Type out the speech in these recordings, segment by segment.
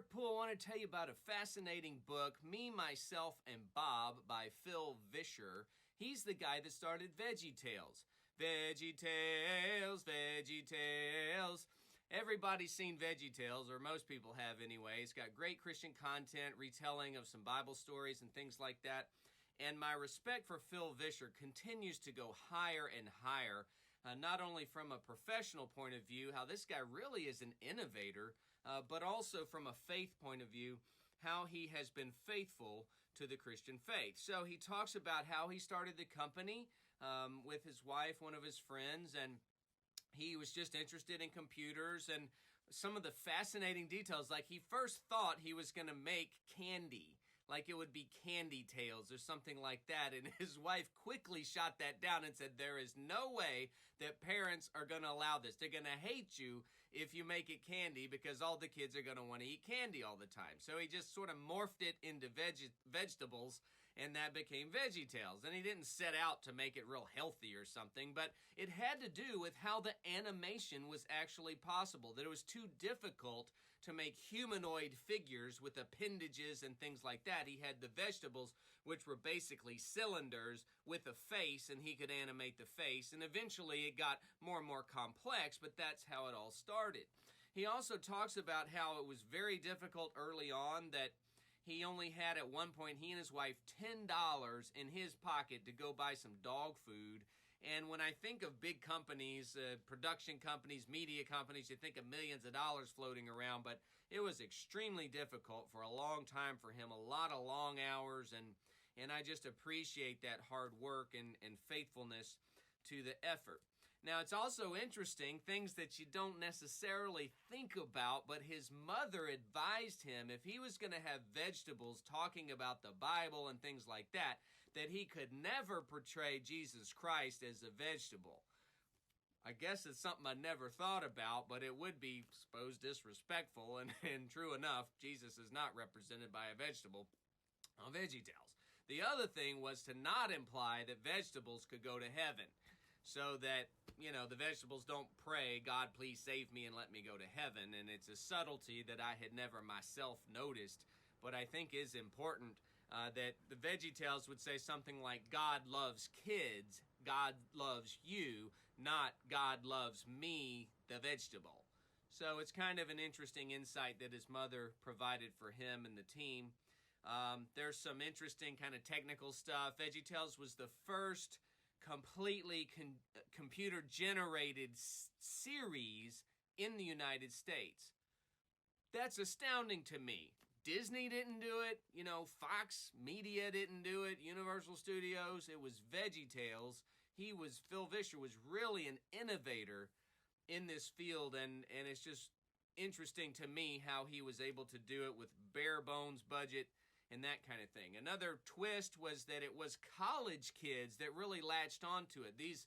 Mark Poole, I want to tell you about a fascinating book, Me, Myself, and Bob by Phil Vischer. He's the guy that started VeggieTales. VeggieTales, VeggieTales. Everybody's seen VeggieTales, or most people have anyway. It's got great Christian content, retelling of some Bible stories and things like that. And my respect for Phil Vischer continues to go higher and higher, not only from a professional point of view, how this guy really is an innovator, but also from a faith point of view, how he has been faithful to the Christian faith. So he talks about how he started the company with his wife, one of his friends, and he was just interested in computers and some of the fascinating details. Like, he first thought he was going to make candy, like it would be Candy Tales or something like that. And his wife quickly shot that down and said, there is no way that parents are going to allow this. They're going to hate you if you make it candy, because all the kids are going to want to eat candy all the time. So he just sort of morphed it into vegetables, and that became VeggieTales. And he didn't set out to make it real healthy or something, but it had to do with how the animation was actually possible, that it was too difficult to make humanoid figures with appendages and things like that. He had the vegetables, which were basically cylinders with a face, and he could animate the face. And eventually it got more and more complex, but that's how it all started. He also talks about how it was very difficult early on, that he only had at one point, he and his wife, $10 in his pocket to go buy some dog food. And when I think of big companies, production companies, media companies, you think of millions of dollars floating around, but it was extremely difficult for a long time for him, a lot of long hours, and I just appreciate that hard work and faithfulness to the effort. Now, it's also interesting, things that you don't necessarily think about, but his mother advised him, if he was going to have vegetables talking about the Bible and things like that, that he could never portray Jesus Christ as a vegetable. I guess it's something I never thought about, but it would be, I suppose, disrespectful, and true enough, Jesus is not represented by a vegetable on VeggieTales. The other thing was to not imply that vegetables could go to heaven, so that, the vegetables don't pray, God, please save me and let me go to heaven. And it's a subtlety that I had never myself noticed, but I think is important, that the VeggieTales would say something like, God loves kids, God loves you, not God loves me, the vegetable. So it's kind of an interesting insight that his mother provided for him and the team. There's some interesting kind of technical stuff. VeggieTales was the first completely computer-generated series in the United States. That's astounding to me. Disney didn't do it. Fox Media didn't do it. Universal Studios. It was VeggieTales. Phil Vischer was really an innovator in this field, and it's just interesting to me how he was able to do it with bare bones budget and that kind of thing. Another twist was that it was college kids that really latched onto it. These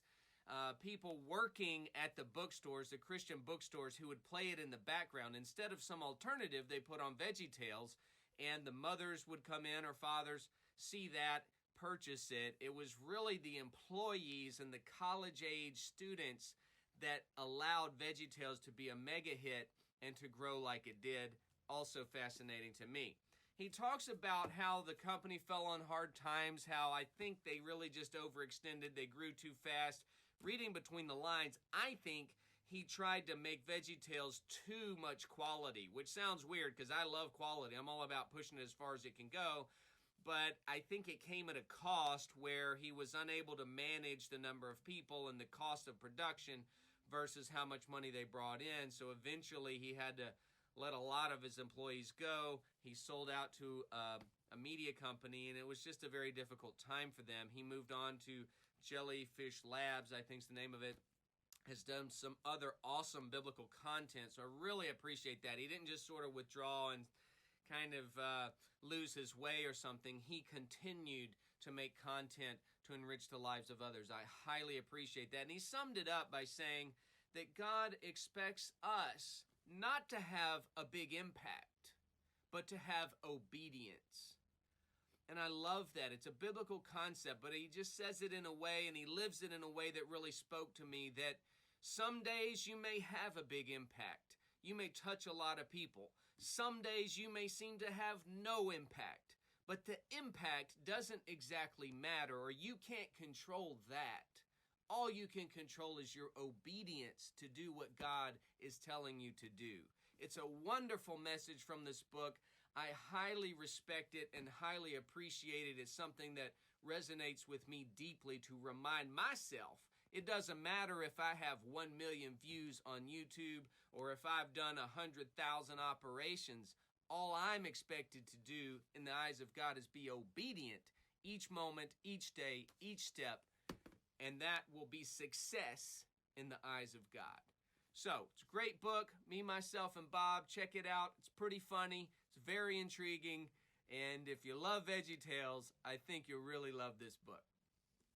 people working at the bookstores, the Christian bookstores, who would play it in the background. Instead of some alternative, they put on VeggieTales, and the mothers would come in, or fathers, see that, purchase it. It was really the employees and the college-age students that allowed VeggieTales to be a mega hit and to grow like it did. Also fascinating to me. He talks about how the company fell on hard times, how I think they really just overextended, they grew too fast. Reading between the lines, I think he tried to make VeggieTales too much quality, which sounds weird because I love quality. I'm all about pushing it as far as it can go. But I think it came at a cost where he was unable to manage the number of people and the cost of production versus how much money they brought in. So eventually he had to let a lot of his employees go. He sold out to a media company, and it was just a very difficult time for them. He moved on to Jellyfish Labs, I think is the name of it, has done some other awesome biblical content, so I really appreciate that. He didn't just sort of withdraw and kind of lose his way or something. He continued to make content to enrich the lives of others. I highly appreciate that. And he summed it up by saying that God expects us not to have a big impact, but to have obedience. And I love that. It's a biblical concept, but he just says it in a way, and he lives it in a way that really spoke to me, that some days you may have a big impact. you may touch a lot of people. Some days you may seem to have no impact. But the impact doesn't exactly matter, or you can't control that. All you can control is your obedience to do what God is telling you to do. It's a wonderful message from this book. I highly respect it and highly appreciate it. It's something that resonates with me deeply to remind myself. It doesn't matter if I have 1 million views on YouTube or if I've done 100,000 operations. All I'm expected to do in the eyes of God is be obedient each moment, each day, each step, and that will be success in the eyes of God. So, it's a great book, Me, Myself, and Bob. Check it out. It's pretty funny. It's very intriguing. And if you love VeggieTales, I think you'll really love this book.